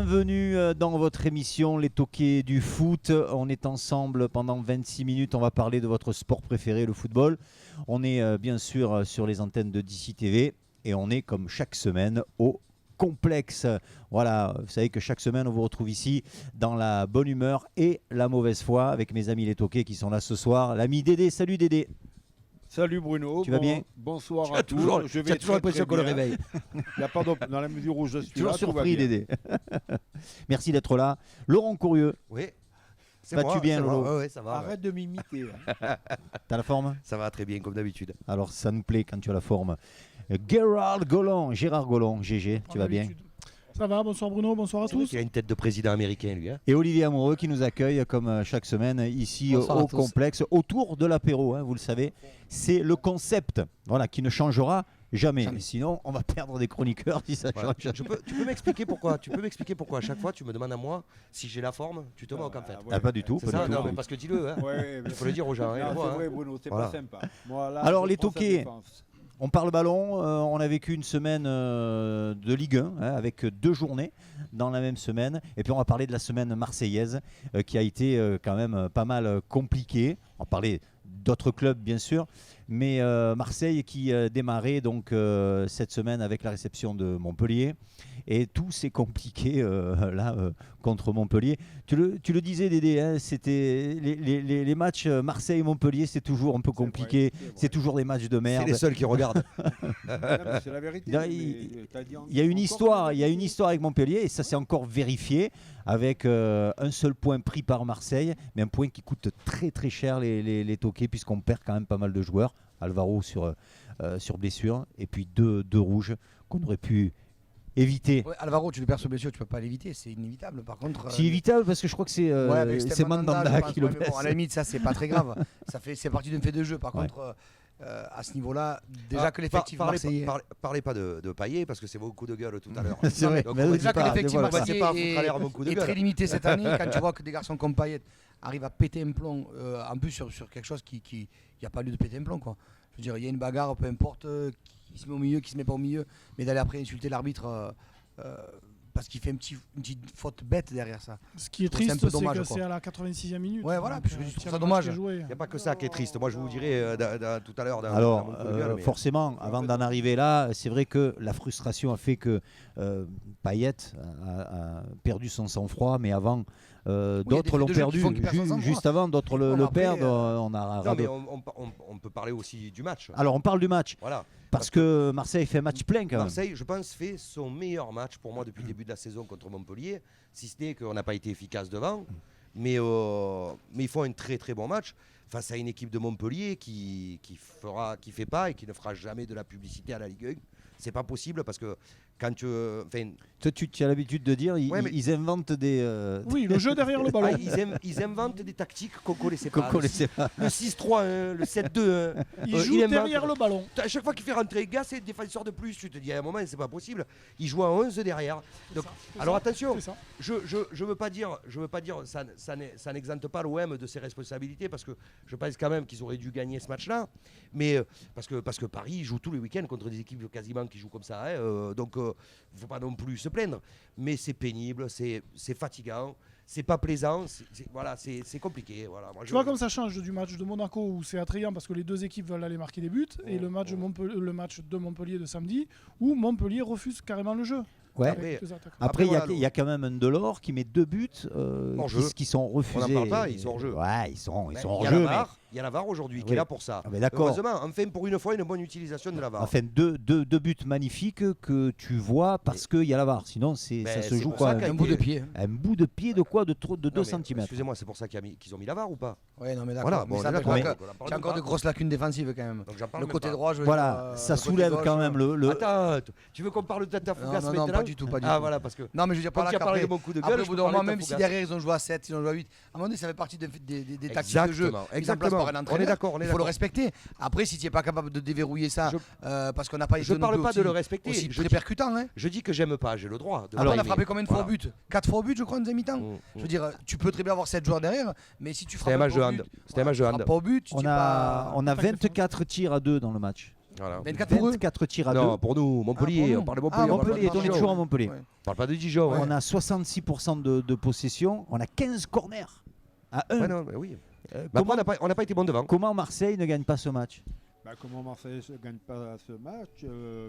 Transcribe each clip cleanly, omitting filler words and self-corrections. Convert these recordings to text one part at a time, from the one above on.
Bienvenue dans votre émission Les Toqués du foot. On est ensemble pendant 26 minutes. On va parler de votre sport préféré, le football. On est bien sûr sur les antennes de DC TV et on est comme chaque semaine au complexe. Voilà, vous savez que chaque semaine on vous retrouve ici dans la bonne humeur et la mauvaise foi avec mes amis les Toqués qui sont là ce soir. L'ami Dédé, salut Dédé. Salut Bruno, tu vas bien? Bonsoir à tous. Je vais toujours l'impression qu'on le réveille. Il n'y a pas dans la mesure où je suis toujours là, surpris Dédé. Merci d'être là. Laurent Courrieux. Oui. Vas-tu bien Lolo? Oui, ça va. Arrête de m'imiter. T'as la forme? Ça va très bien comme d'habitude. Alors ça nous plaît quand tu as la forme. Gérard Gollon, GG, tu vas bien? Ça va, bonsoir Bruno, bonsoir à tous. Il a une tête de président américain lui. Hein. Et Olivier Amoureux qui nous accueille comme chaque semaine ici au complexe, autour de l'apéro, hein, vous le savez. C'est le concept qui ne changera jamais. Sinon, on va perdre des chroniqueurs si ça change. Tu peux m'expliquer pourquoi à chaque fois tu me demandes à moi si j'ai la forme, tu te moques en fait. Ah, pas du tout. C'est ça, non, mais parce que dis-le, hein. Il faut le dire aux gens. C'est vrai Bruno, c'est pas sympa. Moi, là, alors les Toqués. On parle ballon, on a vécu une semaine de Ligue 1 avec 2 journées dans la même semaine. Et puis on va parler de la semaine marseillaise qui a été quand même pas mal compliquée. On va parler d'autres clubs bien sûr. Mais Marseille qui démarrait donc cette semaine avec la réception de Montpellier. Et tout s'est compliqué contre Montpellier. Tu le disais Dédé, hein, c'était les matchs Marseille-Montpellier, c'est toujours un peu compliqué. C'est toujours des matchs de merde. C'est les seuls qui regardent. C'est la vérité. Il y a une histoire avec Montpellier et ça s'est encore vérifié avec un seul point pris par Marseille, mais un point qui coûte très très cher les Toqués puisqu'on perd quand même pas mal de joueurs. Alvaro sur blessure et puis deux rouges qu'on aurait pu éviter. Ouais, Alvaro, tu le perds sur blessure, tu peux pas l'éviter, c'est inévitable. Par contre, c'est évitable parce que je crois que c'est Mandanda qui le blesse. À la limite, ça c'est pas très grave. C'est partie d'un fait de jeu. Par contre, à ce niveau-là, déjà que l'effectif marseillais. Parlez pas de Payet parce que c'est beaucoup de gueule tout à l'heure. C'est vrai. Déjà que l'effectif marseillais est très limité cette année. Quand tu vois que des garçons comme Payet arrivent à péter un plomb, en plus sur quelque chose qui n'y a pas lieu de péter un plomb, quoi. Je veux dire, il y a une bagarre, peu importe, qui se met au milieu, qui se met pas au milieu, mais d'aller après insulter l'arbitre parce qu'il fait une petite faute bête derrière ça. Ce qui est triste, c'est que c'est à la 86e minute. Ouais, voilà, parce que je trouve ça dommage. Il n'y a pas que ça qui est triste. Moi, je vous dirai tout à l'heure. Alors, forcément, avant d'en arriver là, c'est vrai que la frustration a fait que Payet a perdu son sang-froid, mais avant, d'autres l'ont perdu. Juste avant, d'autres le perdent. On peut parler aussi du match. Alors, on parle du match. Voilà. Parce que Marseille fait match plein quand même. Marseille, je pense, fait son meilleur match pour moi depuis le début de la saison contre Montpellier, si ce n'est qu'on n'a pas été efficace devant. Mais ils font un très très bon match face à une équipe de Montpellier qui fait pas et qui ne fera jamais de la publicité à la Ligue 1. C'est pas possible parce que quand tu as l'habitude de dire ils inventent des oui, le jeu derrière le ballon. Ils inventent des tactiques qu'on connaissait pas. Le 6-3-1, le 7-2-1. Ils jouent derrière le ballon. À chaque fois qu'il fait rentrer un gars, c'est défenseur de plus. Tu te dis à un moment, c'est pas possible. Il joue à 11 derrière. Donc, alors attention, je veux pas dire ça n'exente pas l'OM de ses responsabilités parce que je pense quand même qu'ils auraient dû gagner ce match-là. Mais parce que Paris joue tous les week-ends contre des équipes quasiment qui jouent comme ça. Donc il ne faut pas non plus se plaindre, mais c'est pénible, c'est fatigant, c'est pas plaisant, c'est compliqué. Voilà. Tu vois comme ça change du match de Monaco où c'est attrayant parce que les deux équipes veulent aller marquer des buts et le match de Montpellier de samedi où Montpellier refuse carrément le jeu. Ouais. Après, il y a quand même un Delors qui met 2 buts qui sont refusés. On n'en parle pas, ils sont hors jeu. Ouais, ils sont hors jeu. Il y a la VAR aujourd'hui qui est là pour ça. Heureusement, enfin pour une fois, une bonne utilisation de la VAR. Enfin, deux buts magnifiques que tu vois parce qu'il y a la VAR. Sinon, ça se joue quoi un bout de pied. Un bout de pied de quoi? De 2 cm. Excusez-moi, c'est pour ça qu'ils ont mis la VAR ou pas? Oui, non mais d'accord. Voilà, tu as encore de grosses lacunes défensives quand même. Le côté droit, je veux dire, ça soulève quand même le. Attends, tu veux qu'on parle de Tatarfougas maintenant? Non, pas du tout. Ah voilà, parce que. Non, mais je veux dire, par là, parlé de beaucoup de gueule. Au bout d'un moment, même si derrière ils ont joué à 7, ils ont joué à 8, à un moment donné, ça fait partie des tactiques de jeu. Exactement. On est d'accord. Il faut le respecter. Après, si tu n'es pas capable de déverrouiller ça, parce qu'on n'a pas été. Je ne parle pas de le respecter. Aussi très percutant. Je dis que j'aime pas, j'ai le droit. Alors, on a frappé combien de fois au but? 4 fois au but, je crois, en deuxième mi-temps. Je veux dire, tu peux très bien avoir 7 joueurs derrière, mais si tu frappes pas au but, c'était un match de hand. On a 24 tirs à 2 dans le match. Voilà. 24 pour eux. 24 tirs à 2. Non, pour nous, Montpellier, pour nous. on parle de Ah, Montpellier. on parle pas Montpellier, de on est Dijon. toujours à Montpellier. Ouais. On parle pas de Dijon. On a 66% de possession, on a 15 corners à 1. Ouais, non, mais oui. Mais Comment, après, on n'a pas été bon devant. comment Marseille ne gagne pas ce match? Comment Marseille ne gagne pas ce match,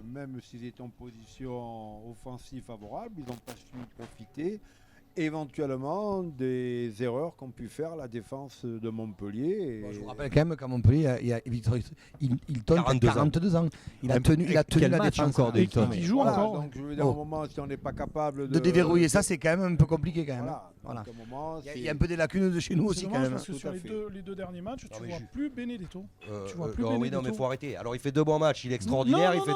même s'ils étaient en position offensive favorable, ils n'ont pas su profiter éventuellement des erreurs qu'ont pu faire la défense de Montpellier. Bon, je vous rappelle quand même qu'à Montpellier, il y a Victor Hilton qui a 42 ans. 42 ans. Il a tenu la Quel match défense. encore de Et Hilton. qui joue Voilà, encore. donc je veux dire, Oh. au moment si on n'est pas capable De déverrouiller ça, c'est quand même un peu compliqué quand même. Voilà. Voilà. Donc, à un moment, Il y a un peu des lacunes de chez nous C'est aussi quand dommage même. parce que Tout sur à les fait. deux derniers matchs, Non, tu mais vois plus Benedetto. Tu vois plus Non, oui, non, Benedetto. mais faut arrêter. Alors, il fait 2 bons matchs, il est extraordinaire, il fait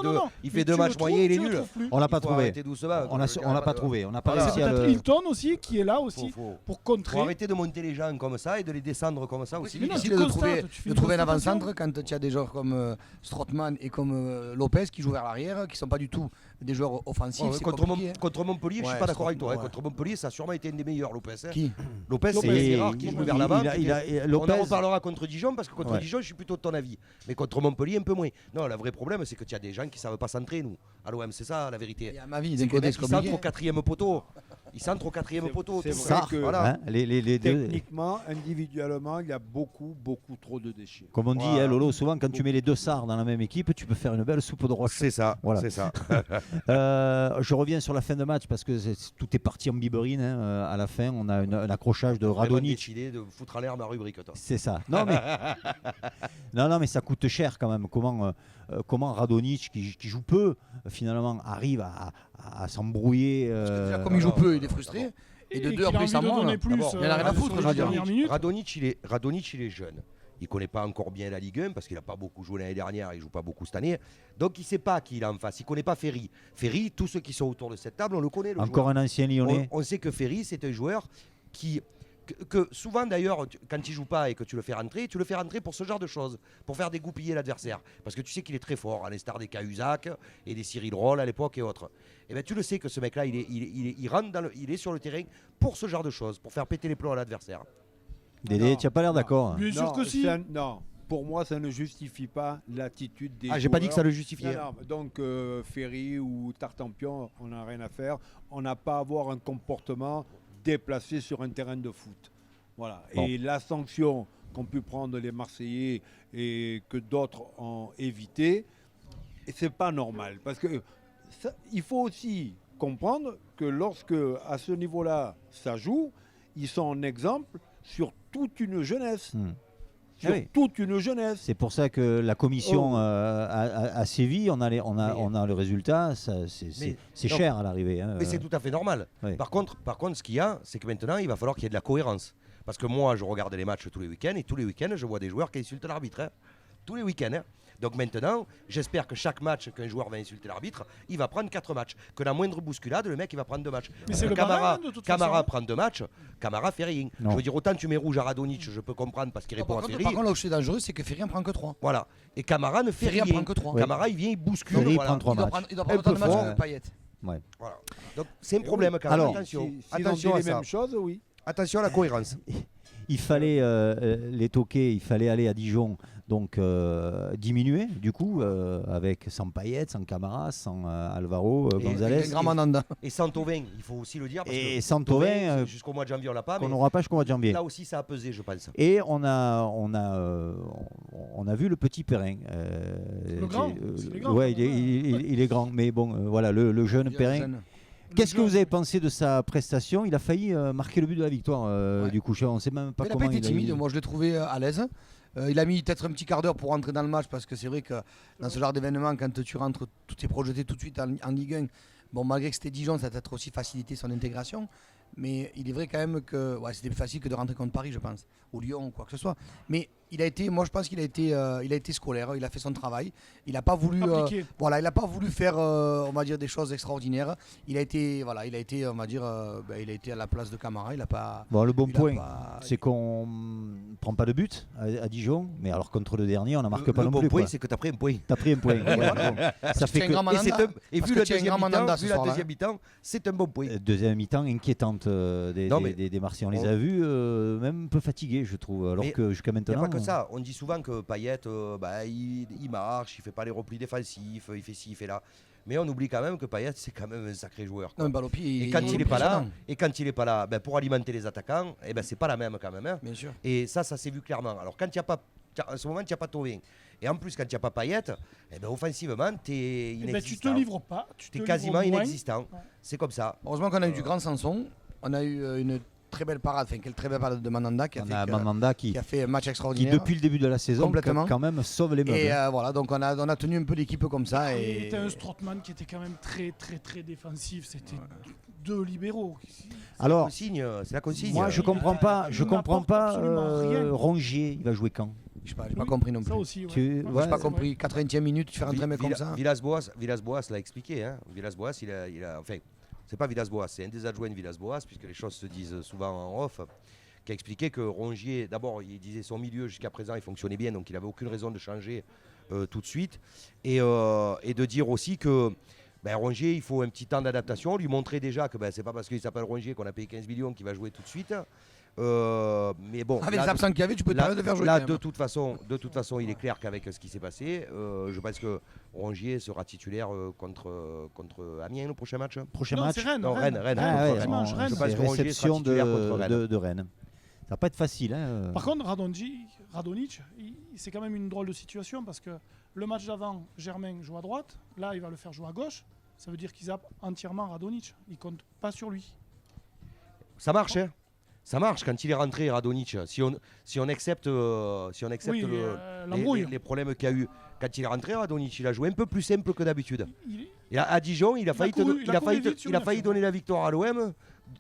Mais deux tu matchs le moyens, il est trouves, tu le nul. trouves plus. On l'a Il pas faut trouvé. arrêter doucement. On l'a pas trouvé. On n'a pas Voilà. réussi C'est à peut-être le. Hilton aussi qui est là aussi Faut pour contrer. arrêter de monter les gens comme ça et de les descendre comme ça aussi. Mais non, difficile tu de constates, trouver, tu fais de une trouver un constatation. avant-centre quand tu as des joueurs comme Strootman et comme Lopez qui jouent vers l'arrière, qui ne sont pas du tout des joueurs offensifs. c'est compliqué, hein. Contre Montpellier, je suis Ouais, pas d'accord avec toi. ouais. Contre Montpellier, ça a sûrement été un des meilleurs, Lopez. Qui Lopez, c'est Et rare qui il- joue vers il- l'avant. il a- On Lopez- en reparlera contre Dijon parce que contre Ouais. Dijon, je suis plutôt de ton avis. Mais contre Montpellier, un peu moins. Non, le vrai problème, c'est que tu as des gens qui savent pas centrer, nous. À l'OM, c'est ça la vérité. Et à ma vie, C'est d'un que les côté, mecs, c'est ils centrent compliqué. au 4e poteau. Ils centrent au 4e C'est- poteau. c'est tout vrai ça. que- Voilà. Hein, les deux. Techniquement, individuellement, il y a beaucoup trop de déchets. Comme on dit, Voilà. hein, Lolo, souvent quand tu mets les deux Sarrs dans la même équipe, tu peux faire une belle soupe de roche. C'est ça. Voilà. C'est ça. Je reviens sur la fin de match parce que tout est parti en biberine. Hein. À la fin, on a un accrochage de Vraiment Radonjic. décidé de foutre en l'air ma rubrique, toi. C'est ça. Non mais, non, mais ça coûte cher quand même. Comment Radonjic, qui joue peu, finalement arrive à s'embrouiller. Parce que déjà, comme il joue peu, il est frustré. Et de qu'il deux, a après, envie ça de ment. donner plus, Il en a rien à foutre, sur je les veux dire. dernières minutes. Radonjic, il est jeune. Il connaît pas encore bien la Ligue 1 parce qu'il n'a pas beaucoup joué l'année dernière, il joue pas beaucoup cette année. Donc il ne sait pas qui il a en face. Il connaît pas Ferry. Ferry, tous ceux qui sont autour de cette table, on le connaît. Le Encore joueur. un ancien Lyonnais. On sait que Ferry, c'est un joueur que souvent d'ailleurs, quand il joue pas et que tu le fais rentrer pour ce genre de choses, pour faire dégoupiller l'adversaire. Parce que tu sais qu'il est très fort, à l'instar des Cahuzac et des Cyril Roll à l'époque et autres. Et ben tu le sais que ce mec-là, il rentre il est sur le terrain pour ce genre de choses, pour faire péter les plombs à l'adversaire. Dédé, Non, tu n'as pas l'air non. d'accord. Bien sûr que si. Non, pour moi, ça ne justifie pas l'attitude des Ah, j'ai pas dit que ça joueurs. le justifiait. Non, non, donc Ferry ou Tartampion, on n'a rien à faire. On n'a pas à avoir un comportement déplacé sur un terrain de foot. Voilà. Bon. Et la sanction qu'ont pu prendre les Marseillais et que d'autres ont évité, c'est pas normal. Parce que il faut aussi comprendre que lorsque à ce niveau-là ça joue, ils sont en exemple sur toute une jeunesse. Sur Ah oui. toute une jeunesse. C'est pour ça que la commission Oh. a sévi, on a le résultat, c'est non. cher à l'arrivée. Hein. Mais c'est tout à fait normal. Oui. Par contre, ce qu'il y a, c'est que maintenant, il va falloir qu'il y ait de la cohérence. Parce que moi, je regarde les matchs tous les week-ends et tous les week-ends, je vois des joueurs qui insultent l'arbitre. Hein. Tous les week-ends. Hein. Donc maintenant, j'espère que chaque match qu'un joueur va insulter l'arbitre, il va prendre 4 matchs. Que la moindre bousculade, le mec, il va prendre 2 matchs. Mais c'est le Camara, barème, de toute Camara façon. prend 2 matchs, Camara fait rien. Non. Je veux dire, autant tu mets rouge à Radonjic, je peux comprendre parce qu'il répond Par à contre, Ferry. là où c'est dangereux, c'est que Ferry en prend que 3. Voilà. Et Camara ne fait Ferry en rien. prend que 3. Camara, il vient, il bouscule. Ferry voilà. prend 3 matchs. Il doit Un prendre peu autant de matchs fort. que Payet. Ouais. Voilà. Donc c'est un problème quand même. Alors, attention. S'ils Attention ont à dit les ça. mêmes choses, oui. Attention à la cohérence. Il fallait les toquer, il fallait aller à Dijon, donc diminuer du coup, avec sans Payet, sans Camara, sans Alvaro, Et- Gonzalez, Un grand Mandanda. Et sans Thauvin, il faut aussi le dire. Parce et que sans Thauvin, Thauvin, jusqu'au mois de janvier, on l'a pas. qu'on Mais n'aura pas jusqu'au mois de janvier. là aussi, ça a pesé, je pense. Et on a vu le petit Perrin. Le grand, c'est les grands, ouais, quand même. il est grand, mais bon, voilà, le jeune Perrin. Qu'est-ce que vous avez pensé de sa prestation? Il a failli marquer le but de la victoire. Ouais. Du coup, on ne sait même pas Il n'a comment pas été timide, eu- moi je l'ai trouvé à l'aise. Il a mis peut-être un petit quart d'heure pour rentrer dans le match parce que c'est vrai que dans ce genre d'événement, quand tu rentres, tout est projeté tout de suite en Ligue 1. Bon, malgré que c'était Dijon, ça a peut-être aussi facilité son intégration. Mais il est vrai quand même que c'était plus facile que de rentrer contre Paris, je pense, ou Lyon, ou quoi que ce soit. Mais moi je pense qu'il a été scolaire, il a fait son travail. Il n'a pas voulu, Appliqué. il n'a pas voulu faire, on va dire, des choses extraordinaires. Il a été, on va dire, il a été à la place de Camara. Il a pas. Bon, le bon il a point, pas- c'est qu'on ne prend pas de but à Dijon, mais alors contre le dernier, on n'en marque pas Le non bon plus. point, quoi. c'est que tu as pris un point. T'as pris un point. Ouais, bon. Ça fait C'est un que grand Et, Mandanda. et Parce vu que la tu as un deuxième grand Mandanda mi-temps, ce vu la soir-là. deuxième mi-temps, c'est un bon point. deuxième mi-temps inquiétante Non, mais- des Marseillais. On les on- a vus même un peu fatigués, je trouve, alors Mais que jusqu'à Il n'y a maintenant. pas que ça. On dit souvent que Payet, il marche, il fait pas les replis défensifs, il fait ci, il fait là. Mais on oublie quand même que Payet, c'est quand même un sacré joueur. Non, mais balle au pied, Et quand il n'est pas là, impressionnant. pour alimenter les attaquants, c'est pas la même quand même. Hein. Bien sûr. Et ça s'est vu clairement. Alors quand il n'y a pas, en ce moment, il n'y a pas Thauvin. Et en plus, quand il n'y a pas Payet, offensivement, tu es Eh ben, inexistant. tu te livres pas. Tu es quasiment inexistant. Ouais. C'est comme ça. Heureusement qu'on a eu du grand Sanson. On a eu une très belle parade, quelle très belle parade de Mandanda qui a, On fait, a Mandanda qui a fait un match qui extraordinaire. depuis le début de la saison, Complètement. quand même sauve les meubles. Et voilà, donc on a tenu un peu l'équipe comme ça. Et Et était un Strootman qui était quand même très très très défensif. C'était deux libéraux. Alors, C'est la consigne. moi je comprends pas, il n'apporte absolument rien. Rongier, il va jouer quand? je sais pas, j'ai pas compris non plus. Ça aussi, ouais. Tu- Ouais, ouais, J'ai pas c'est compris. 80e minute, tu fais rentrer un mec comme ça. Villas-Boas l'a expliqué. Hein. Villas-Boas, enfin, c'est pas Villas-Boas, c'est un des adjoints de Villas-Boas, puisque les choses se disent souvent en off, qui a expliqué que Rongier, d'abord, il disait son milieu jusqu'à présent, il fonctionnait bien, donc il n'avait aucune raison de changer tout de suite. Et de dire aussi que Rongier, il faut un petit temps d'adaptation, lui montrer déjà que c'est pas parce qu'il s'appelle Rongier qu'on a payé 15 millions qu'il va jouer tout de suite. Mais bon, Avec là, les absents qu'il y avait, tu peux te permettre de faire jouer. là, quand de même. toute façon, il est clair qu'avec ce qui s'est passé, je pense que Rongier sera titulaire contre Amiens le prochain match. prochain Non, match. c'est Rennes. Non, Rennes. Ah ouais, Dimanche, bon, Rennes. Je pense c'est que Rongier réception sera titulaire contre Rennes. de Rennes. Ça va pas être facile. Hein. Par contre, Radonjic, c'est quand même une drôle de situation parce que le match d'avant, Germain joue à droite. Là, il va le faire jouer à gauche. Ça veut dire qu'il zappe entièrement Radonjic. Il compte pas sur lui. Ça marche, hein. Ça marche quand il est rentré, Radonjic. Si on accepte, Oui, l'embrouille. les problèmes qu'il y a eu. Quand il est rentré, Radonjic, il a joué un peu plus simple que d'habitude. Il- Et à Dijon, il a failli, couru- il a couru vite sur il a une failli action. donner la victoire à l'OM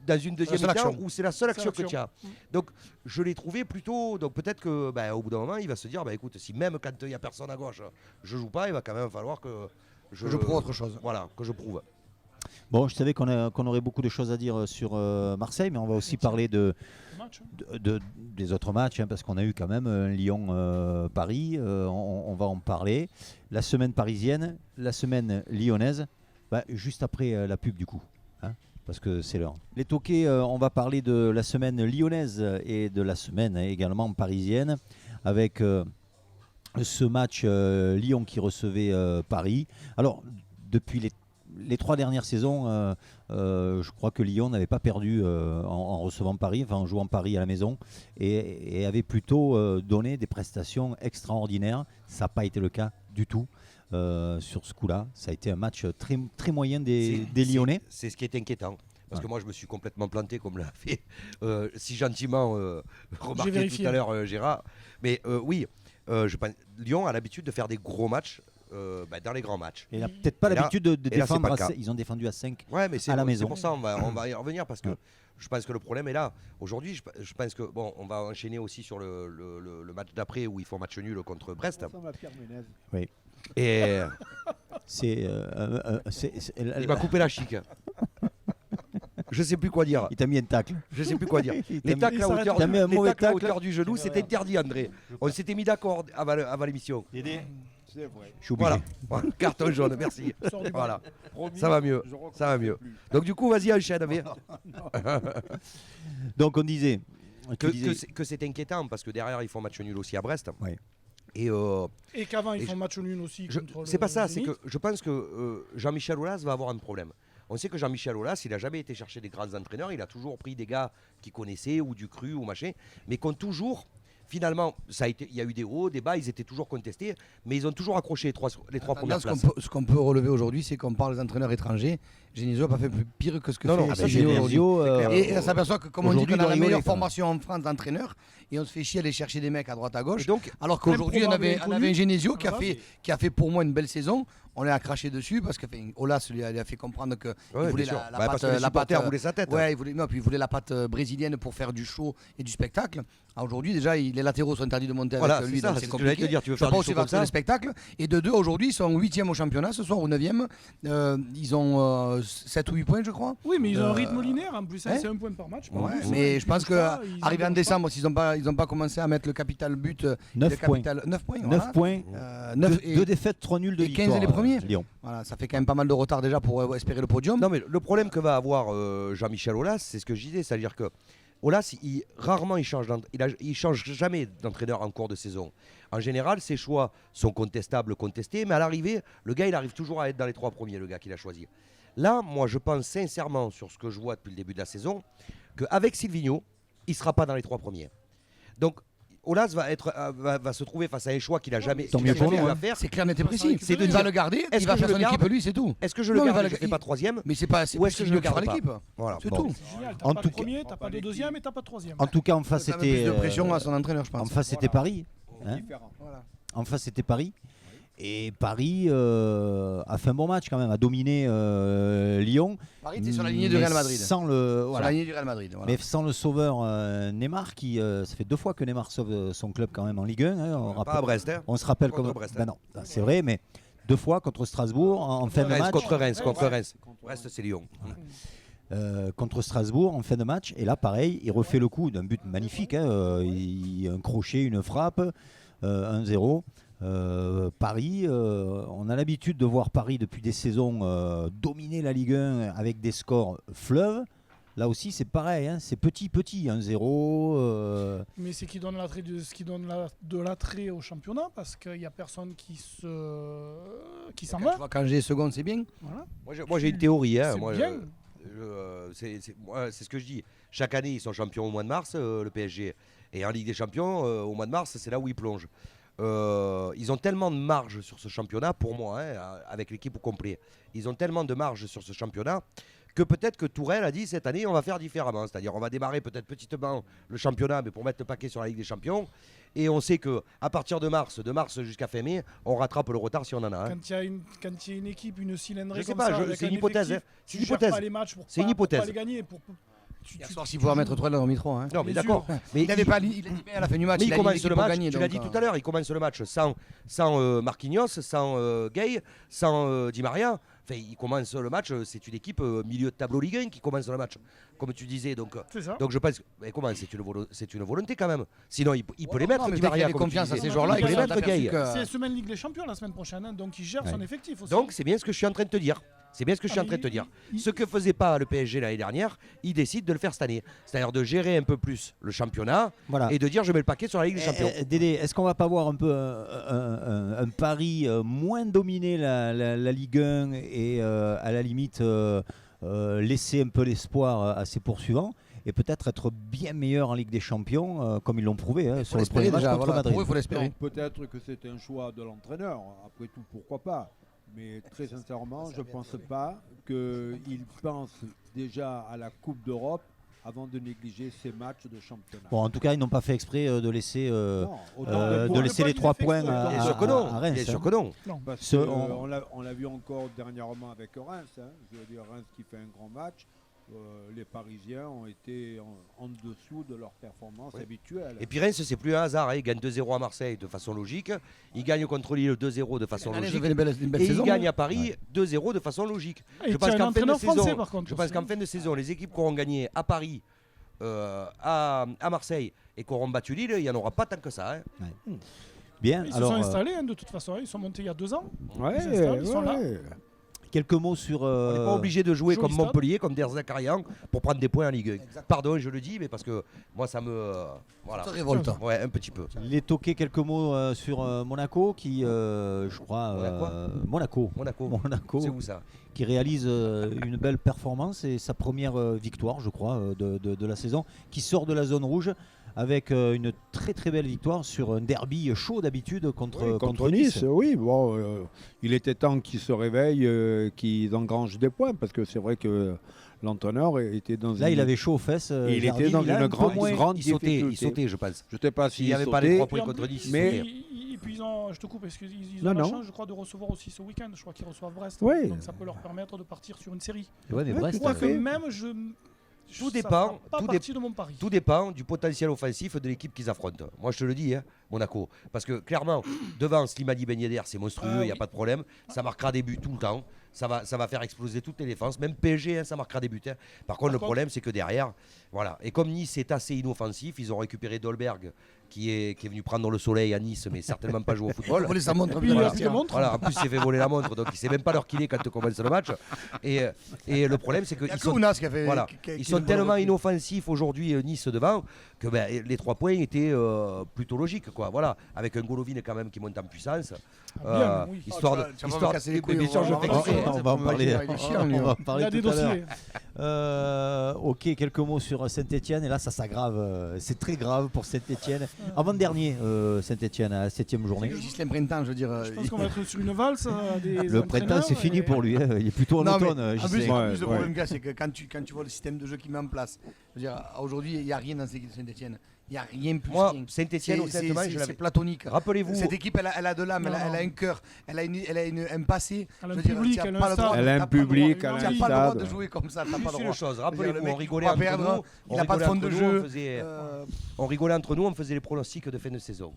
dans une deuxième seule mi-temps action. où c'est la seule action que action. tu as. Donc je l'ai trouvé plutôt. Donc peut-être que au bout d'un moment, il va se dire écoute, si même quand il n'y a personne à gauche, je joue pas, il va quand même falloir que Je prouve autre chose. Voilà, que je prouve. Bon, je savais qu'on aurait beaucoup de choses à dire sur Marseille, mais on va aussi parler match, hein. des autres matchs, hein, parce qu'on a eu quand même Lyon-Paris, on va en parler. La semaine parisienne, la semaine lyonnaise, juste après la pub du coup, hein, parce que c'est l'heure. Les toqués, on va parler de la semaine lyonnaise et de la semaine également parisienne, avec ce match Lyon qui recevait Paris. Alors, depuis les 3 dernières saisons, je crois que Lyon n'avait pas perdu en recevant Paris, enfin en jouant Paris à la maison, et avait plutôt donné des prestations extraordinaires. Ça n'a pas été le cas du tout sur ce coup-là. Ça a été un match très, très moyen des Lyonnais. C'est ce qui est inquiétant. Parce que Ouais. moi, je me suis complètement planté, comme l'a fait si gentiment remarqué tout vérifié. à l'heure Gérard. Mais oui, je pense, Lyon a l'habitude de faire des gros matchs dans les grands matchs. Et il n'a peut-être pas Et là- l'habitude de et là, c'est défendre. pas le cas. Ils ont défendu à 5. Ouais, mais à la maison. c'est pour ça, on va y revenir parce que Ouais. je pense que le problème est là. Aujourd'hui, je pense que bon, on va enchaîner aussi sur le match d'après où ils font match nul contre Brest. Et il m'a coupé la chic. Je sais plus quoi dire. Il t'a mis un tacle. Je sais plus quoi dire. Il t'a Les mis- tacles à hauteur, T'as mis un les mauvais tacles à tacle. hauteur du genou, c'est interdit, André. On s'était mis d'accord avant l'émission. C'est vrai. Je suis obligé. Voilà. Carton jaune, merci. Sors du Voilà. Promis, Ça va mieux. je recommence Ça va mieux. plus. Donc du coup, vas-y, enchaîne. Mais Donc on disait que c'est inquiétant parce que derrière, ils font match nul aussi à Brest. Ouais. Et Et qu'avant, ils Et font match nul aussi. contre c'est pas le ça, c'est Zénith. que je pense que Jean-Michel Aulas va avoir un problème. On sait que Jean-Michel Aulas, il n'a jamais été chercher des grands entraîneurs, il a toujours pris des gars qu'il connaissait ou du cru ou machin, mais qui ont toujours, finalement, il y a eu des hauts, des bas, ils étaient toujours contestés, mais ils ont toujours accroché les trois premières Maintenant, places. ce qu'on peut relever aujourd'hui, c'est qu'on parle des entraîneurs étrangers. Genesio n'a pas fait plus pire que ce que Non, fait non, Ah ben, Genesio aujourd'hui. Genesio, Et on s'aperçoit que, comme on dit aujourd'hui, qu'on a il doit la rigoler, meilleure quand même. formation en France d'entraîneurs, et on se fait chier à aller chercher des mecs à droite à Et gauche, donc, alors qu'aujourd'hui, on avait Improbable, un Genesio qui a inconnu. fait pour moi une belle saison. On l'a craché dessus parce que Olas lui a fait comprendre qu'il ouais, voulait bien sûr. la Parce que les patte. supporters voulaient sa tête. Ouais, il voulait la patte brésilienne pour faire du show et du spectacle. Aujourd'hui, déjà, les latéraux sont interdits de monter Voilà, avec c'est lui, ça, donc c'est c'est ce que j'allais compliqué. te dire, tu veux Je sais faire pas du aussi show faire comme ça le spectacle. Et de deux, aujourd'hui, ils sont 8e au championnat ce soir ou 9e. Ils ont 7 ou 8 points, je crois. Oui, mais ils ont un rythme linéaire en plus. Hein, hein c'est un point par match. Ouais, plus. mais je pense Ils bougent pas, ils qu'arrivé en bougent décembre, s'ils n'ont pas commencé à mettre le capital but, 9 le points. capital 9 points. 9 voilà. points. 9 2 défaites, 3 nuls de et 15 victoire. les premiers. Lyon. Voilà, ça fait quand même pas mal de retard déjà pour espérer le podium. Non, mais le problème que va avoir Jean-Michel Aulas, c'est ce que je disais, c'est-à-dire que Aulas, rarement il change jamais d'entraîneur en cours de saison. En général, ses choix sont contestables, contestés, mais à l'arrivée, le gars, il arrive toujours à être dans les 3 premiers, le gars qu'il a choisi. Là, moi, je pense sincèrement, sur ce que je vois depuis le début de la saison, qu'avec Silvino, il ne sera pas dans les 3 premiers. Donc, Aulas va se trouver face à un choix qu'il n'a jamais, Tant mieux pour nous, eu à hein. faire. C'est clair, net et précis. C'est de Il va dire, le garder, est-ce il va que faire je son le garde équipe lui, c'est tout. Est-ce que je Non, le il va garde et je ne fais pas 3e? Mais c'est pas Ou est-ce que je le garde faire pas l'équipe. Voilà. C'est Bon. tout. C'est génial, En t'as pas tout de cas- premier, t'as pas de deuxième et t'as pas de troisième. En tout cas, en face, Ça met plus c'était de pression à son entraîneur, je pense. en face, c'était Paris. Hein. Différent. En face, c'était Paris. Et Paris a fait un bon match quand même, a dominé Lyon. Paris, t'es sur la lignée du mais Real Madrid. Sans le, Sur voilà. la lignée du Real Madrid. Voilà. Mais sans le sauveur Neymar, qui ça fait 2 fois que Neymar sauve son club quand même en Ligue 1. Hein, Pas à Brest, hein. on se rappelle Contre comme. Brest, Ben non, c'est vrai, mais 2 fois contre Strasbourg en fin de match. Contre Reims. Brest, c'est Lyon. Contre Strasbourg en fin de match. Et là, pareil, il refait le coup d'un but magnifique. Hein, un crochet, une frappe, 1-0. Paris, on a l'habitude de voir Paris depuis des saisons dominer la Ligue 1 avec des scores fleuves. Là aussi, c'est pareil, hein, c'est petit, 1-0. Mais c'est ce qui donne l'attrait au championnat parce qu'il n'y a personne qui s'en Quand va. tu vois qu'Angers est seconde, c'est bien. Voilà. Moi, j'ai une théorie. Hein. C'est Moi, bien. c'est ce que je dis. Chaque année, ils sont champions au mois de mars, le PSG. Et en Ligue des Champions, au mois de mars, c'est là où ils plongent. Ils ont tellement de marge sur ce championnat, pour moi, hein, avec l'équipe au complet. Ils ont tellement de marge sur ce championnat que peut-être que Tourelle a dit cette année, on va faire différemment. C'est-à-dire, on va démarrer peut-être petitement le championnat, mais pour mettre le paquet sur la Ligue des Champions. Et on sait qu'à partir de mars jusqu'à fin mai, on rattrape le retard si on en a. Hein. Quand il y a une équipe, une cylindrée Je sais comme pas, ça, avec c'est un une hypothèse, effectif, hein. C'est tu une gères hypothèse. pas les matchs pour C'est une pas hypothèse. les gagner. Hier soir, s'il pouvait mettre Tourelle dans le mitro. Hein. Non, mais Bien d'accord. sûr. Mais Il avait pas, il a dit bien à la fin du match. Mais il a commence l'équipe le pour match, gagner, tu l'as donc, dit tout à l'heure, il commence le match sans Marquinhos, sans Gay, sans Di Maria. Enfin, il commence le match, c'est une équipe milieu de tableau Ligue 1 qui commence le match, comme tu disais. Donc C'est ça. je pense, mais comment, c'est une volonté quand même. Sinon, il peut les mettre, non, mais Di dès qu'il Maria. avait comme tu confiance à disais. ces joueurs-là, il peut il les a mettre, Gay. C'est semaine Ligue des Champions la semaine prochaine, hein, donc il gère son effectif aussi. Donc c'est bien ce que je suis en train de te dire. C'est bien ce que je suis en train de te dire. Ce que faisait pas le PSG l'année dernière, il décide de le faire cette année. C'est-à-dire de gérer un peu plus le championnat Voilà. et de dire je mets le paquet sur la Ligue des Champions. Dédé, est-ce qu'on va pas voir un peu un Paris moins dominer la Ligue 1 et à la limite laisser un peu l'espoir à ses poursuivants et peut-être être bien meilleur en Ligue des Champions comme ils l'ont prouvé hein, sur le premier match contre Pour Madrid. eux, il faut l'espérer. Donc, peut-être que c'est un choix de l'entraîneur. Après tout, pourquoi pas. Mais très sincèrement, je ne pense pas qu'il pense déjà à la Coupe d'Europe avant de négliger ces matchs de championnat. Bon, en tout cas, ils n'ont pas fait exprès de laisser, Non, autant de de points. laisser les 3 points à, Bien sûr que non. à Reims. Bien sûr hein. que non. Parce Ce- que, on- on l'a vu encore dernièrement avec Reims. Hein. Je veux dire, Reims qui fait un grand match. Les Parisiens ont été en dessous de leur performance habituelle. Et puis Reims, c'est plus un hasard. Hein. Il gagne 2-0 à Marseille de façon logique. Il gagne contre Lille 2-0 de façon L'année, logique. ils avaient une belle Et saison. il gagne à Paris 2-0 de façon logique. Et Je tu as pense un qu'en fin de entraîneur français saison, par contre. je pense qu'en fin de saison, les équipes qui auront gagné à Paris, à Marseille et qui auront battu Lille, il n'y en aura pas tant que ça. Hein. Bien, Ils se alors sont installés hein, de toute façon, ils sont montés il y a 2 ans. Ouais, Ils s'installent, ils sont là. quelques mots sur. On n'est pas obligé de jouer joli comme stade. Montpellier, comme Der Zakarian, pour prendre des points en Ligue 1. Pardon, je le dis, mais parce que moi, ça me. Voilà. Ça révolte. Ouais, un petit peu. Les toquer quelques mots sur Monaco qui, je crois, Monaco. Monaco. C'est où ça? Qui réalise une belle performance et sa première victoire, je crois, de la saison, qui sort de la zone rouge avec une très très belle victoire sur un derby chaud d'habitude contre Nice. Oui, bon, il était temps qu'ils se réveillent, qu'ils engrangent des points, parce que c'est vrai que l'entraîneur était dans Là, une... il avait chaud aux fesses. il Jardine, était dans il a une un peu moins- grande Il sautait, difficulté. je pense. Je ne sais pas S'il s'il n'y avait pas les sautait. 3 points Et en contre plus, 10, il mais- sautait. Et puis je te coupe parce qu'ils Non, ont la non. chance, je crois, de recevoir aussi ce week-end. Je crois qu'ils reçoivent Brest. Oui. Donc ça peut leur permettre de partir sur une série. Ouais, mais Ouais, Brest, Je crois que fait. même Tout ça dépend, fera pas tout partie de mon pari. Tout dépend du potentiel offensif de l'équipe qu'ils affrontent. Moi, je te le dis, hein, Monaco. Parce que clairement, devant Slimani Ben Yedder, c'est monstrueux, il n'y a oui. pas de problème. Ça marquera des buts tout le temps. Ça va faire exploser toutes les défenses. Même PSG, hein, ça marquera des buts. Hein. Par contre, le problème, c'est que derrière, voilà. Et comme Nice est assez inoffensif, ils ont récupéré Dolberg, qui est venu prendre le soleil à Nice, mais certainement pas jouer au football. Voler sa montre. puis, il a voilà. pris la montre. Voilà, en plus, il s'est fait voler la montre, donc il sait même pas l'heure qu'il est quand tu commences le match. Et le problème, c'est Il y a qu'ils que sont, Ounas qui a fait. voilà, qui ils sont le tellement vole. inoffensifs aujourd'hui, Nice devant, que les 3 points étaient plutôt logiques. Quoi. Voilà, avec un Golovin quand même qui monte en puissance. Bien, oui. Histoire Ah, tu vas de. pas me casser les couilles, Bien sûr, je on fais va- exprès, on hein. On va en parler. Il est chiant, lui, On va en Il parler a des tout à l'heure. dossiers. Ok, quelques mots sur Saint-Etienne. Et là, ça s'aggrave. C'est très grave pour Saint-Etienne. Avant-dernier, Saint-Etienne à la 7e journée. Gislain Printemps, je veux dire. Je pense qu'on va être sur une valse. Le printemps, c'est fini pour lui. Il est plutôt en Non, mais automne. en plus, Gislain. en plus, le Ouais. problème, gars, c'est que quand tu vois le système de jeu qu'il met en place, je veux dire, aujourd'hui, il n'y a rien dans cette équipe de Saint-Etienne. Il n'y a rien plus. Moi, rien. Saint-Etienne, honnêtement, je c'est l'avais. platonique. Rappelez-vous. Cette équipe, elle a de l'âme, Non, elle non. a un cœur, elle a un passé. Elle a Je un veux dire, public, tu as elle a pas un le stade. droit- Elle a un t'as pas le droit- public, elle a un Tu n'as stade. pas le droit de stade. jouer comme ça, t'as pas le Juste une droit. chose, Je veux rappelez-vous, dire, le on mec, rigolait il entre va perdre, nous. il n'a pas de fond de jeu. On rigolait entre nous, on faisait les pronostics de fin de saison.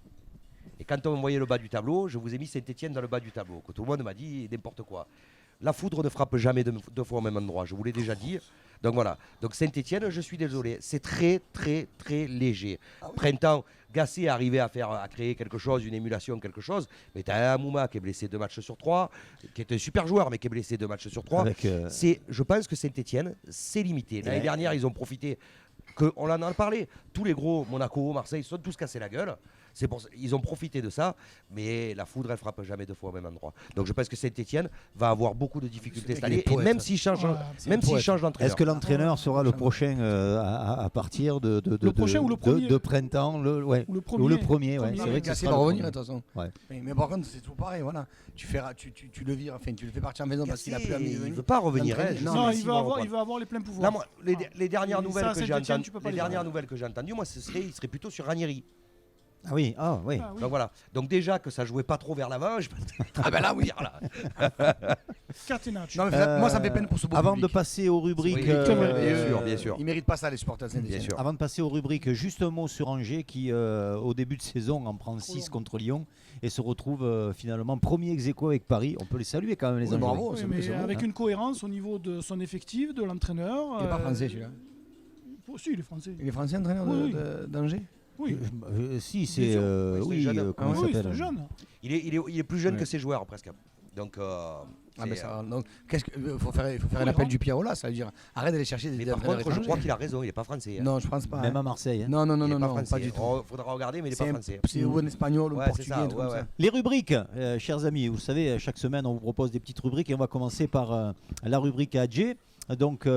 Et quand on voyait le bas du tableau, je vous ai mis Saint-Etienne dans le bas du tableau. Que tout le monde m'a dit n'importe quoi. La foudre ne frappe jamais deux fois au même endroit, je vous l'ai déjà dit. Donc voilà. Donc Saint-Etienne, je suis désolé, c'est très très très léger. Printemps, Gasset est arrivé à créer quelque chose, une émulation, quelque chose. Mais tu as un Amouma qui est blessé 2 matchs sur 3, qui est un super joueur, mais qui est blessé 2 matchs sur 3. Avec, Je pense que Saint-Etienne, c'est limité. L'année dernière, ils ont profité. On en a parlé. Tous les gros, Monaco, Marseille, ils se sont tous cassés la gueule. Ils ont profité de ça, mais la foudre, elle frappe jamais 2 fois au même endroit. Donc je pense que Saint-Etienne va avoir beaucoup de difficultés cette année. qu'il est Et poète. même s'il change, Voilà, c'est même un s'il poète. change d'entraîneur. Est-ce que l'entraîneur sera le prochain à partir de Le prochain ou le premier de printemps ouais. Ou le Ou le premier. premier, ouais. Premier. C'est vrai que ce Gasset sera va le revenir de premier. toute façon. Ouais. Mais par contre, c'est tout pareil. Voilà. Tu le vires, enfin, tu le fais partir en maison parce qu'il a plus à Il ne venir. veut pas revenir. D'entraîner. Je Non, sais Non, pas il s'il va avoir, reprendre. il va avoir les pleins pouvoirs. Là, moi, les dernières Et nouvelles ça, que j'ai Saint-Étienne, entendues, tu peux pas les avoir. moi, il serait plutôt sur Ranieri. Ah oui, ah oui. Ah oui. Donc voilà. Donc déjà que ça jouait pas trop vers l'avant, je Ah ben là, oui. Catenaccio. Non, mais moi, ça me fait peine pour ce beau Avant public. de passer aux rubriques, Oui, bien sûr. Ils méritent pas ça, les supporters Bien saint-étienne. sûr. avant de passer aux rubriques, juste un mot sur Angers qui, au début de saison, en prend 6 long. contre Lyon et se retrouve finalement premier ex-aequo avec Paris. On peut les saluer quand même, les Oui, Angers. bravo. Oui, c'est mais bon, avec hein. une cohérence au niveau de son effectif, de l'entraîneur. Il n'est pas français, celui-là. Si, il est français. Il est français, entraîneur Oui, d'Angers. Oui, Si, c'est. Bien sûr. Oui, C'est jeune. comment oui, il c'est s'appelle jeune. Il est plus jeune Ouais. que ses joueurs presque. Donc Ah, c'est, mais ça, donc, faut faire un appel du Pierrot là, ça veut dire arrête d'aller chercher des mais par entraîneurs contre, je étrangers. crois qu'il a raison, il n'est pas français. hein. Non, je pense pas. Même hein. à Marseille. hein. Non, non, non, Il est non, pas non, français. pas du tout. Faudra regarder, mais il n'est pas C'est français. ou un espagnol ou Ouais, un c'est portugais, ça, un truc ouais, comme ouais. ça. Les rubriques, chers amis, vous savez, chaque semaine on vous propose des petites rubriques et on va commencer par la rubrique AG. Donc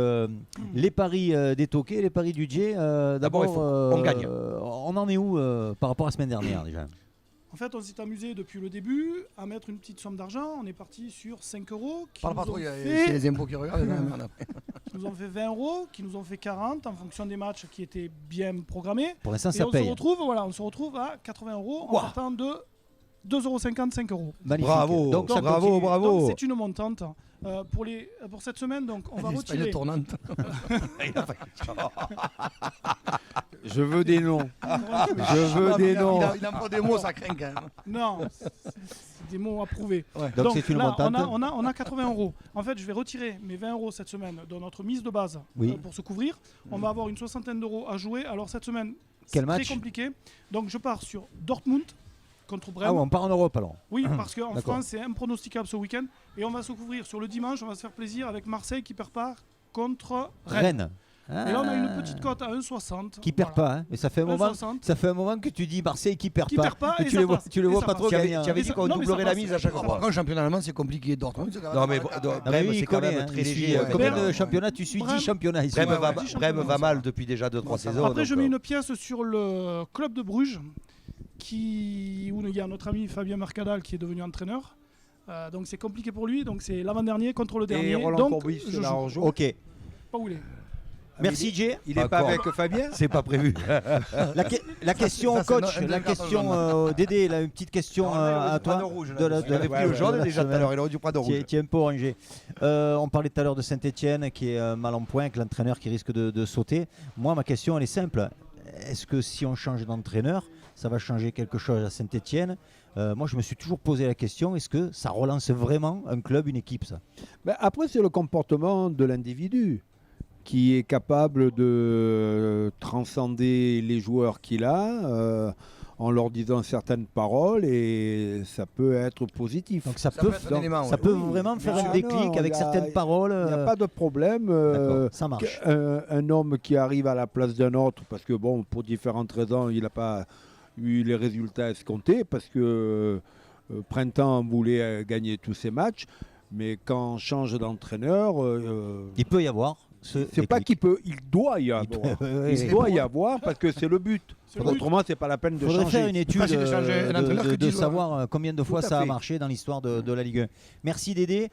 les paris des Tokay, les paris du Djé. D'abord, il faut qu'on gagne. On en est où par rapport à la semaine dernière déjà? En fait, on s'est amusé depuis le début à mettre une petite somme d'argent. On est parti sur 5 euros qui, Parle nous pas trop, ont il y a fait- les impôts qui regardent. non, merde, après. qui nous ont fait 20 euros, qui nous ont fait 40 en fonction des matchs qui étaient bien programmés. Pour l'instant, Et ça on paye. se retrouve à 80 euros en Ouah. partant de 2,50 €, 5 euros. Magnifique. Bravo. Donc, ça Bravo, continue. bravo. Donc c'est une montante. Pour cette semaine, donc, on va L'Espagnol retirer. tournante. Je veux des noms. Je veux des noms. Il a pas des mots, ça craint quand même. Non, c'est des mots approuvés. Donc c'est une là, montante. on a 80 euros. En fait, je vais retirer mes 20 euros cette semaine de notre mise de base Oui. pour se couvrir. On va avoir une soixantaine d'euros à jouer. Alors cette semaine, Quel c'est match très compliqué. Donc je pars sur Dortmund contre Brême. Ah ouais, on part en Europe alors. Oui, parce qu'en D'accord. France, c'est impronosticable ce week-end. Et on va se couvrir sur le dimanche. On va se faire plaisir avec Marseille qui perd pas contre Rennes. Rennes. Et là, on a Ah. une petite cote à 1,60. Qui perd pas, hein. Mais ça fait un moment. 1,60. Ça fait un moment que tu dis Marseille qui perd Qui pas. perd pas, Mais et tu ça les vois, passe. tu les Et vois ça pas passe. trop Tu avais, gagner. hein. tu avais dit qu'on Non, mais ça doublerait la passe. mise à chaque Ça fois. Par contre, le championnat allemand, c'est compliqué. Dortmund, c'est quand même Non, mais pas- Ah, mais Brême, oui, c'est il quand connaît, même hein. très Il suit, léger. combien Brême- de championnats tu suis? Brême- 10 championnats ici. Brême va, Dix Brême championnats. va mal depuis déjà 2-3 saisons. Après, je donc, mets une pièce sur le club de Bruges, où il y a notre ami Fabien Mercadal qui est devenu entraîneur. Donc c'est compliqué pour lui. Donc c'est l'avant-dernier contre le dernier. Et Roland donc Courbis, je c'est la joue. hors-jeu. Ok. Pas où il est. Merci Jay. Il n'est pas Encore. avec Fabien. C'est pas prévu. La question ça, au c'est coach, un la carton question jaune. Dédé, là, une petite question à toi. Il avait pris le jaune déjà tout à l'heure, il aurait dû prendre rouge. Qui est un peu orangé. On parlait tout à l'heure de Saint-Etienne qui est mal en point, avec l'entraîneur qui risque de sauter. Moi, ma question, elle est simple. Est-ce que si on change d'entraîneur, ça va changer quelque chose à Saint-Etienne? Moi, je me suis toujours posé la question, est-ce que ça relance vraiment un club, une équipe, ça? Ben, après, c'est le comportement de l'individu qui est capable de transcender les joueurs qu'il a. en leur disant certaines paroles et ça peut être positif. Donc ça Ça peut, peut être un élément, ça ouais. peut vraiment faire un déclic non, avec il y a- certaines paroles. Il n'y a pas de problème. D'accord, ça marche. Un homme qui arrive à la place d'un autre, parce que bon, pour différentes raisons, il n'a pas eu les résultats escomptés, parce que Printemps voulait gagner tous ses matchs, mais quand on change d'entraîneur, Il peut y avoir. c'est pas qu'il peut, il doit y avoir. Il doit y avoir parce que c'est le but. C'est le but. Autrement, c'est pas la peine de Il faudrait changer. faire une étude facile de changer un entraîneur que de 10 joueurs. savoir combien de fois Tout à ça a fait. marché dans l'histoire de la Ligue 1. Merci Dédé.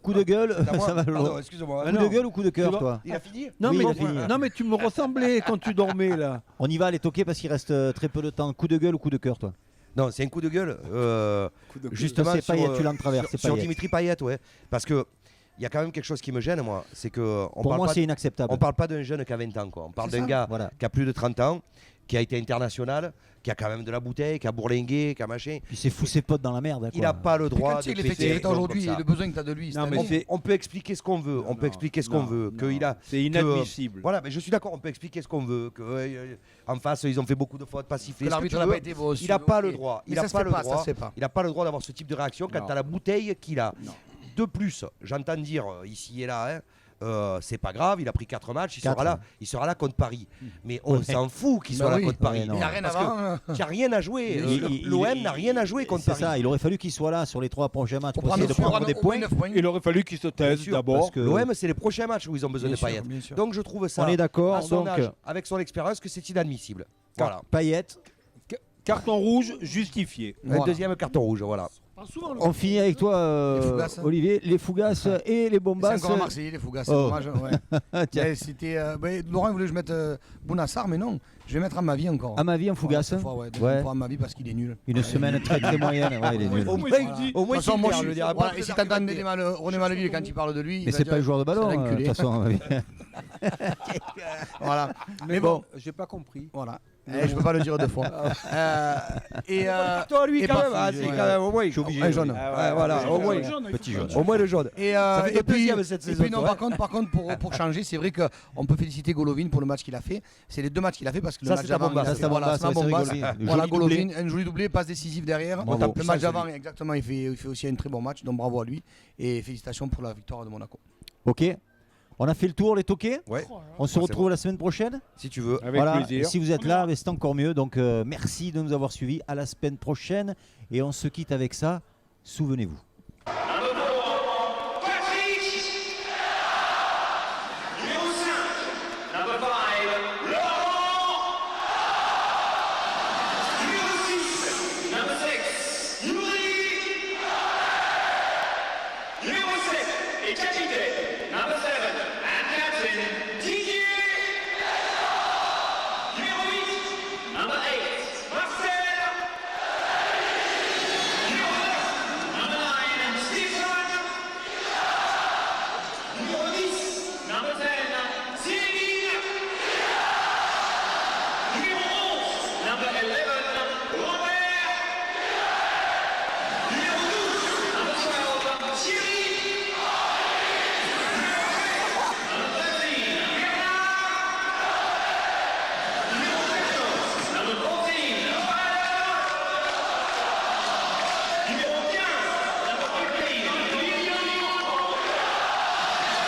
Coup de gueule, C'est à moi. ça va Pardon, loin. excuse-moi. Ah Coup non. de gueule ou coup de cœur, Tu vois- toi Il a fini Non, Oui, mais, il a fini. non, mais tu me ressemblais quand tu dormais là. On y va les toquer parce qu'il reste très peu de temps. Coup de gueule ou coup de cœur, toi Non, c'est un coup de gueule. Justement, C'est Payet, sur, tu l'as en travers, c'est sur Payet. Dimitri Payet, ouais. Parce que il y a quand même quelque chose qui me gêne, moi. C'est que on Pour parle moi, pas c'est inacceptable. on parle pas d'un jeune qui a 20 ans, quoi. On parle C'est d'un ça. gars Voilà. qui a plus de 30 ans, qui a été international, qui a quand même de la bouteille, qui a bourlingué, qui a machin. Puis c'est fou ses potes dans la merde. Il n'a pas le Puis droit quand tu sais de que l'effectif péter est aujourd'hui comme et ça. le besoin que tu as de lui, Non, c'est mais un- c'est- On peut expliquer ce qu'on veut, on peut expliquer ce qu'on veut, qu'il a C'est inadmissible. voilà, mais je suis d'accord, on peut expliquer ce qu'on veut, que en face ils ont fait beaucoup de fautes, pas sifflé. que ce que l'arbitre tu n'a veux. pas été beau. Il n'a pas le ok. droit. Mais Il n'a ça se pas fait le pas, ça droit. se fait pas. Il n'a pas le droit d'avoir ce type de réaction quand Non. tu as la bouteille qu'il a. Non. De plus, j'entends dire ici et là, c'est pas grave, il a pris 4 matchs, Quatre. il sera là contre Paris. Mais on s'en fout qu'il soit Bah là oui. contre Paris. Ouais, non. Il n'y a rien Parce avant. que il n'y a rien à jouer. Il- L'OM il- n'a rien à jouer contre C'est Paris. ça, il aurait fallu qu'il soit là sur les 3 prochains matchs Pour pour essayer de prendre prendre des points. 9 points. Il aurait fallu qu'il se taise sûr, d'abord. parce que- L'OM, c'est les prochains matchs où ils ont besoin Bien de sûr, Payet. bien sûr. Donc je trouve ça, On est d'accord, à son donc- âge, avec son expérience, que c'est inadmissible. Voilà. Payet. Carton rouge justifié. Un Voilà. deuxième carton rouge, voilà. Pas souvent, le On finit avec toi, Les Fougasses. Olivier. Les Fougasses et les C'est Bombas. encore un Marseillais, les Fougas, c'est Oh. dommage. Ouais. Tiens, Mais c'était, Laurent voulait que je mette Bounassar, mais non, je vais mettre à ma vie encore. à ma vie, en Fougasse. Cette fois, ouais, deuxième Ouais. fois à ma vie parce qu'il est nul. Une semaine très très moyenne. Ouais, il est nul. Au moins, moins, il dit- au moins, De toute façon, moi, Gilbert, je je veux dire, voilà, pas et si de t'entends argumenter. René Maleville quand il parle de lui, il Mais va c'est dire, pas le joueur de ballon, c'est de l'enculé. toute façon. Voilà. Mais bon. j'ai pas compris. Voilà. Je peux pas le dire deux fois. Toi, lui, et quand même, parti, ah, c'est ouais. quand même, au moins, Je suis obligé. Un jaune. Ouais, voilà, au moins. Petit jaune. Au moins le jaune. Et, Ça fait et le puis, deuxième cette et saison, puis non, toi, par contre, pour changer, c'est vrai qu'on peut féliciter Golovin pour le match qu'il a fait. C'est les 2 matchs qu'il a fait parce que le Ça, match c'est ta d'avant, bombasse. il a Ça, fait- c'est ta voilà, bombasse, c'est ma ouais, c'est bombasse. Golovin. Voilà, Joli doublé. Golovin, un joli doublé, passe décisive derrière. Bravo. Le match d'avant, exactement, il fait aussi un très bon match, donc bravo à lui. Et félicitations pour la victoire de Monaco. Ok. On a fait le tour, les toqués. Ouais, Oh là là. On se c'est retrouve la semaine prochaine. si tu veux. Avec Voilà. plaisir. Et si vous êtes là, mais c'est encore mieux. Donc merci de nous avoir suivis. À la semaine prochaine. Et on se quitte avec ça. Souvenez-vous. Number 11,